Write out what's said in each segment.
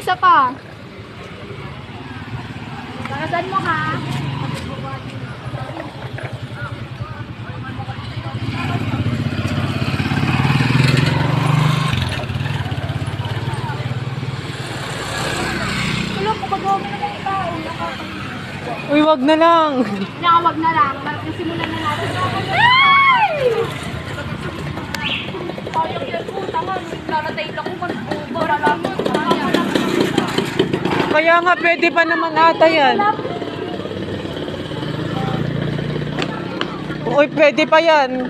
isa pa. Lakasan mo ka. Tulog ko bago mo na ikaw. Uy, wag na lang. Nakawag na lang. Simulan na natin. Ay! Parang yan po. Tama. Naratay lang ko. Wala mo. Kaya nga, pwede pa naman ata yan. Uy, pwede pa yan.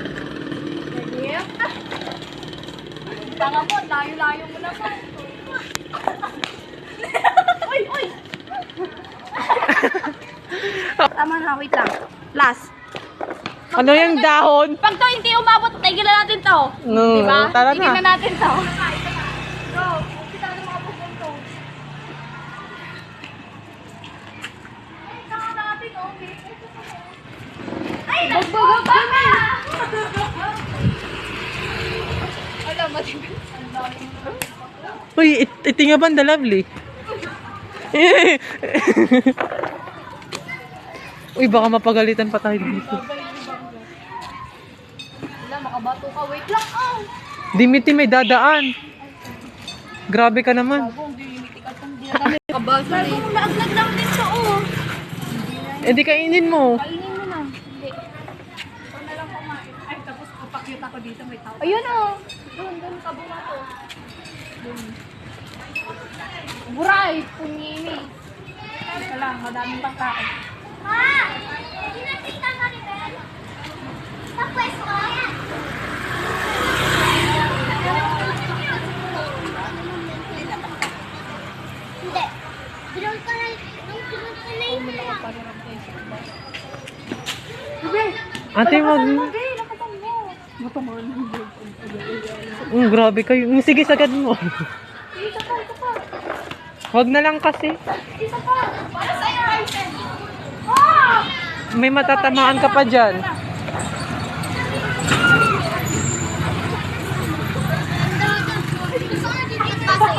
Tanga mo, layo-layo mo na pa. Uy, uy! Tama na, wait lang. Last. Ano yung dahon? Pag to hindi umabot, tigilan natin to. No, diba? tara na. Tigilan natin to. Go. Kita na mga pupong to. Ay, tanga natin, okay. Ay, nagbugog ka! Alam, matibig. Uy, iti nga ba the lovely? Uy, baka mapagalitan pa tayo dito. Wala, makabato ka. Wait lang, oh! Dimiti may dadaan. Grabe ka naman. Kabaso na yun. Laaglag lang din siya, oh. Eh di kainin mo. Kainin mo na. Hindi. Ito na lang kumain. Ay, tapos kapakyut ako dito, may tao. Ayun, oh. Doon, kabunga to. Buray, punyini. Ito lang, madaming pagkain. Ma! Hindi natin tama ni Ben. Tapos ko. Hindi. Bilong ka na. Bilong ka na yun. Ate, wag mo. Okay, nakatang mo. Matamaan mo. Grabe kayo. Sige, sagad mo. Isa pa, isa pa. Wag na lang kasi. Isa pa. Para sa'yo, Raisen. Oh! May matatamaan ka pa dyan. Gusto ko na dito yung pasay.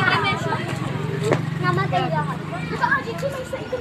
Namatay lahat. Gusto ko na dito may sa ito.